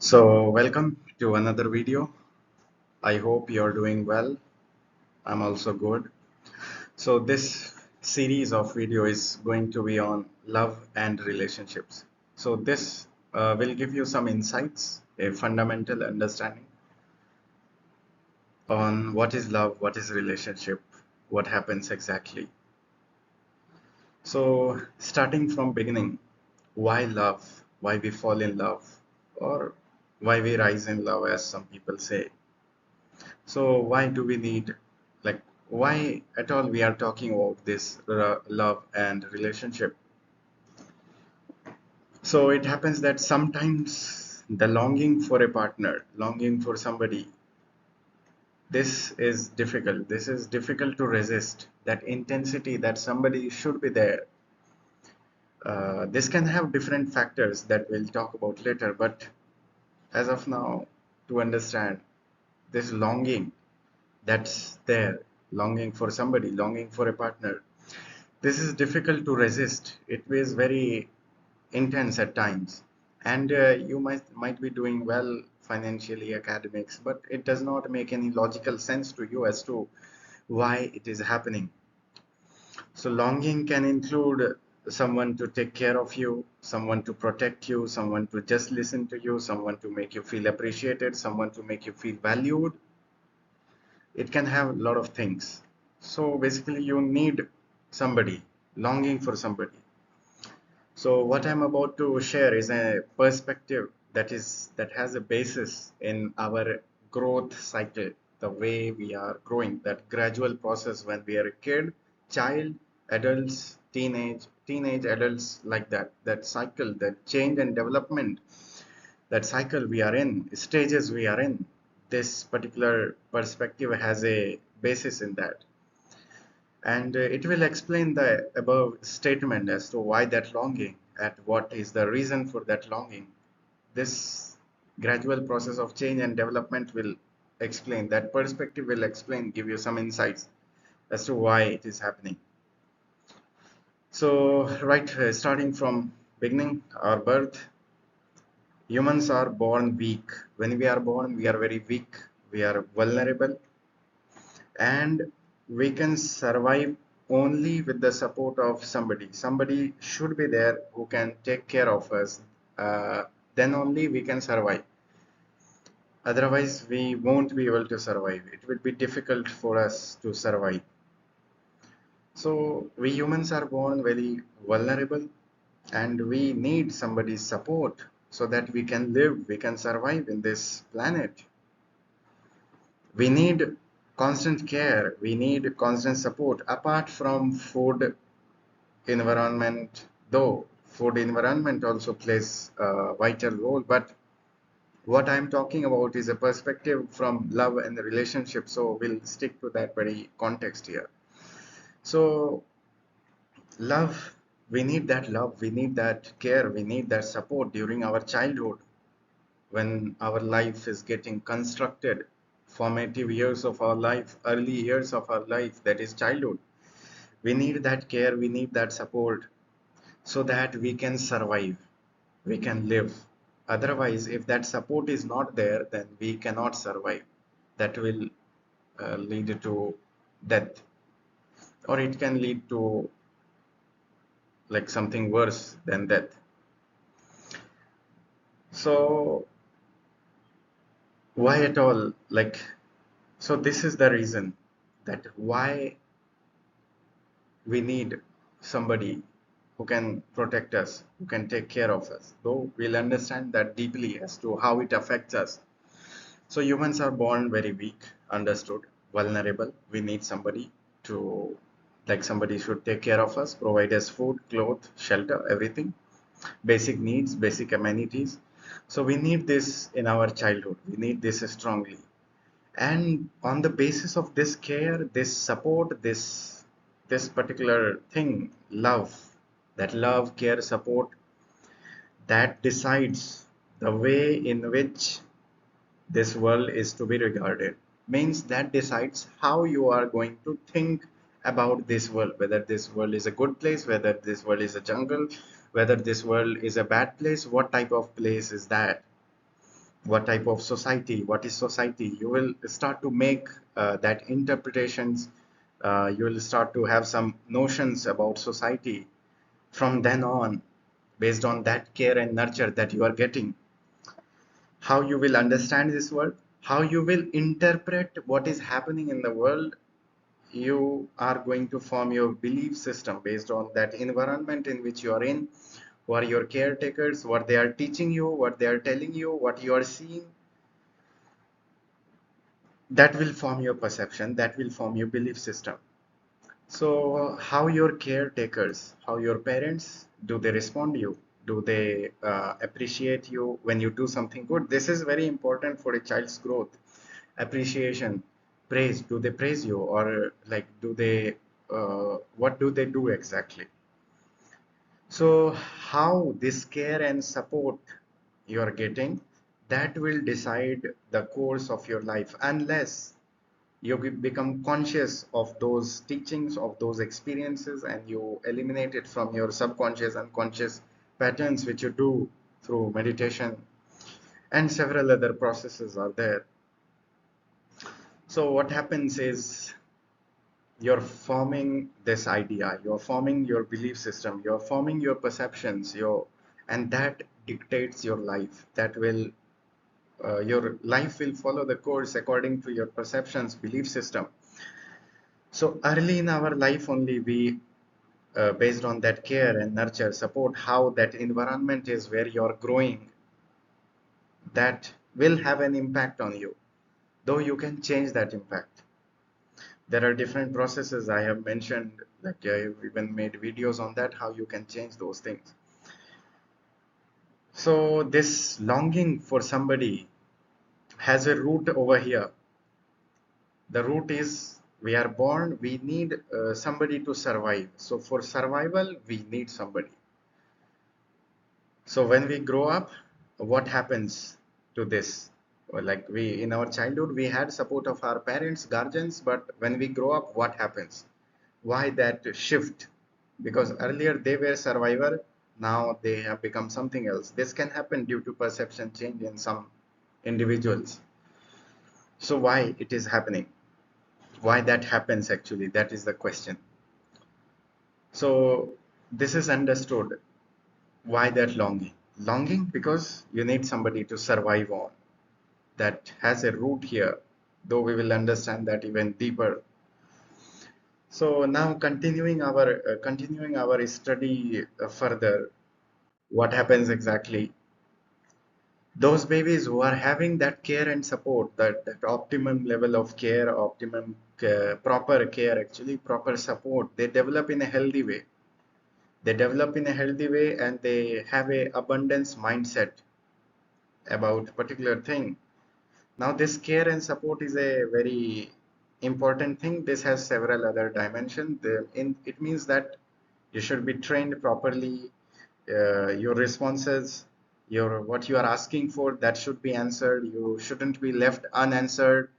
Welcome to another video. I hope you're doing well. I'm also good. This series of video is going to be on love and relationships. This will give you some insights, a fundamental understanding on what is love, what is relationship, what happens exactly. Starting from beginning, why love, why we fall in love, or why we rise in love, as some people say. So why do we need, like, why at all we are talking about this love and relationship? So it happens that sometimes the longing for a partner, longing for somebody, this is difficult. This is difficult to resist. That intensity that somebody should be there. This can have different factors that we'll talk about later, but as of now, to understand this longing that's there, longing for somebody, longing for a partner, this is difficult to resist. It is very intense at times, and you might be doing well financially, academics, but it does not make any logical sense to you as to why it is happening. So longing can include someone to take care of you, someone to protect you, someone to just listen to you, someone to make you feel appreciated, someone to make you feel valued. It can have a lot of things. So basically you need somebody, longing for somebody. So what I'm about to share is a perspective that has a basis in our growth cycle, the way we are growing, that gradual process when we are a kid, child, adults, teenage adults, like that cycle, that change and development, that cycle we are in, stages we are in. This particular perspective has a basis in that, and it will explain the above statement as to why that longing and what is the reason for that longing. This gradual process of change and development will explain, that perspective will explain, give you some insights as to why it is happening. Starting from beginning, our birth, humans are born weak. When we are born, we are very weak, we are vulnerable, and we can survive only with the support of somebody. Somebody should be there who can take care of us. uh, then only we can survive. Otherwise we won't be able to survive. It will be difficult for us to survive. So we humans are born very vulnerable, and we need somebody's support so that we can live, we can survive in this planet. We need constant care, we need constant support apart from food environment, though food environment also plays a vital role. But what I'm talking about is a perspective from love and the relationship, so we'll stick to that very context here. So love, we need that love, we need that care, we need that support during our childhood, when our life is getting constructed, formative years of our life, early years of our life, that is childhood. We need that care, we need that support so that we can survive, we can live. Otherwise, if that support is not there, then we cannot survive. That will lead to death, or it can lead to like something worse than death. So why at all, like, so this is the reason that why we need somebody who can protect us, who can take care of us. Though we'll understand that deeply as to how it affects us. So humans are born very weak, understood, vulnerable. We need somebody to, like, somebody should take care of us, provide us food, clothes, shelter, everything, basic needs, basic amenities. So we need this in our childhood. We need this strongly. And on the basis of this care, this support, this particular thing, love, that love, care, support, that decides the way in which this world is to be regarded, means that decides how you are going to think about this world, whether this world is a good place, whether this world is a jungle, whether this world is a bad place, what type of place is that. what type of society, what is society. You will start to make that interpretations. You will start to have some notions about society from then on, based on that care and nurture that you are getting. How you will understand this world, how you will interpret what is happening in the world. You are going to form your belief system based on that environment in which you are in, who are your caretakers, what they are teaching you, what they are telling you, what you are seeing. That will form your perception, that will form your belief system. So how your caretakers, how your parents, do they respond to you? Do they appreciate you when you do something good? This is very important for a child's growth. Appreciation, praise. Do they praise you, or like do they? What do they do exactly? So how this care and support you are getting, that will decide the course of your life. Unless you become conscious of those teachings, of those experiences, and you eliminate it from your subconscious, unconscious patterns which you do through meditation, and several other processes are there. So what happens is, you're forming this idea, you're forming your belief system, you're forming your perceptions, and that dictates your life. That will your life will follow the course according to your perceptions, belief system. So early in our life only, we based on that care and nurture, support, how that environment is where you're growing, that will have an impact on you, though you can change that impact. There are different processes I have mentioned, like I've even made videos on that, how you can change those things. So this longing for somebody has a root over here. The root is, we are born, we need somebody to survive. So for survival, we need somebody. So when we grow up, what happens to this? Well, like we, in our childhood, we had support of our parents, guardians, but when we grow up, what happens? Why that shift? Because earlier they were survivor, now they have become something else. This can happen due to perception change in some individuals. So why it is happening? Why that happens actually? That is the question. So this is understood. Why that longing? Longing because you need somebody to survive on. That has a root here, though we will understand that even deeper. So now continuing our study further, what happens exactly? Those babies who are having that care and support, that optimum level of care, optimum proper care, actually proper support, they develop in a healthy way. They develop in a healthy way, and they have a abundance mindset about particular thing. Now this care and support is a very important thing. This has several other dimensions. It means that you should be trained properly. Your responses, your what you are asking for, that should be answered. You shouldn't be left unanswered.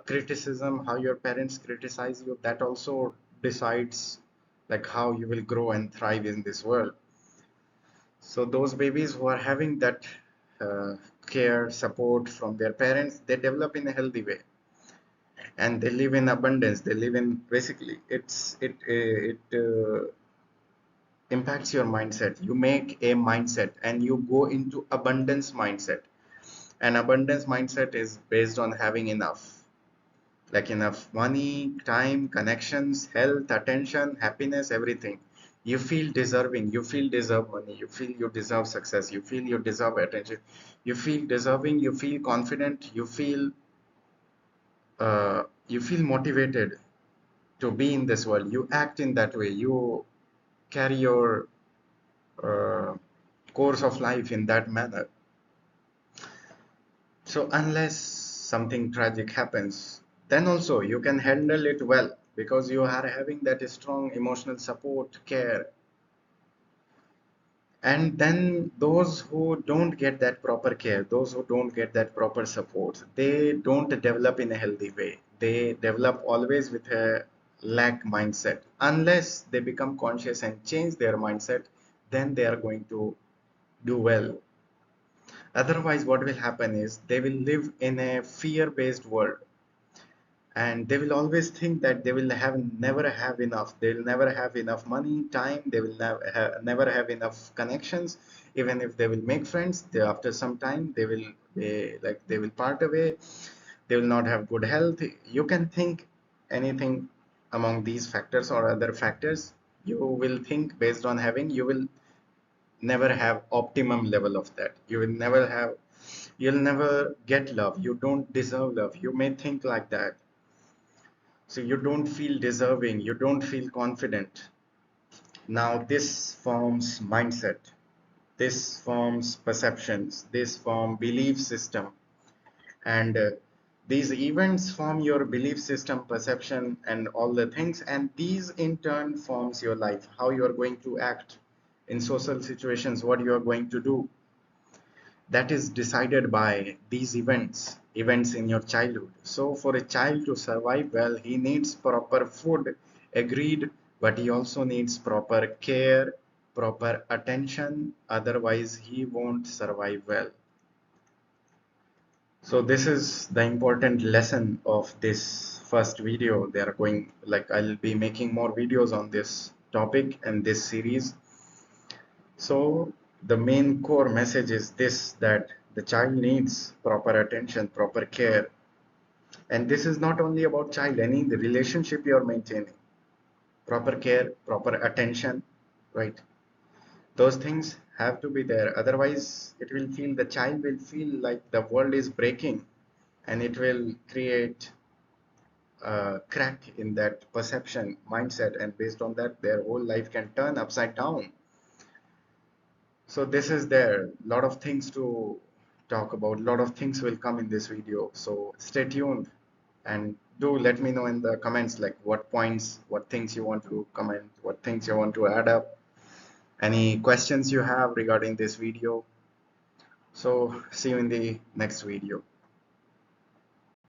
Criticism, how your parents criticize you, that also decides like how you will grow and thrive in this world. So those babies who are having that uh, care, support from their parents, they develop in a healthy way, and they live in abundance. They live in, basically, it impacts your mindset. You make a mindset, and you go into abundance mindset. And abundance mindset is based on having enough, like enough money, time, connections, health, attention, happiness, everything. You feel deserving, you feel deserve money, you feel you deserve success, you feel you deserve attention, you feel deserving, you feel confident, you feel motivated to be in this world. You act in that way, you carry your uh, course of life in that manner. So unless something tragic happens, then also you can handle it well, because you are having that strong emotional support, care. And then those who don't get that proper care, those who don't get that proper support, they don't develop in a healthy way. They develop always with a lack mindset. Unless they become conscious and change their mindset, then they are going to do well. Otherwise, what will happen is they will live in a fear-based world, and they will always think that they will have never have enough. They will never have enough money, time. They will never have enough connections. Even if they will make friends, after some time they will part away. They will not have good health. You can think anything among these factors or other factors. You will think based on having. You will never have optimum level of that. You will never have. You'll never get love. You don't deserve love. You may think like that. So you don't feel deserving, you don't feel confident. Now this forms mindset, this forms perceptions, this form belief system, and these events form your belief system, perception, and all the things, and these in turn forms your life, how you are going to act in social situations, what you are going to do. That is decided by these events in your childhood. So for a child to survive well, he needs proper food, agreed, but he also needs proper care, proper attention, otherwise he won't survive well. So this is the important lesson of this first video. They are going, like, I'll be making more videos on this topic and this series. So the main core message is this, that the child needs proper attention, proper care. And this is not only about child, any the relationship you're maintaining. Proper care, proper attention, right? Those things have to be there. Otherwise, the child will feel like the world is breaking, and it will create a crack in that perception mindset. And based on that, their whole life can turn upside down. So this is there, a lot of things to talk about, a lot of things will come in this video, so stay tuned and do let me know in the comments like what points, what things you want to comment, what things you want to add up, any questions you have regarding this video. So see you in the next video.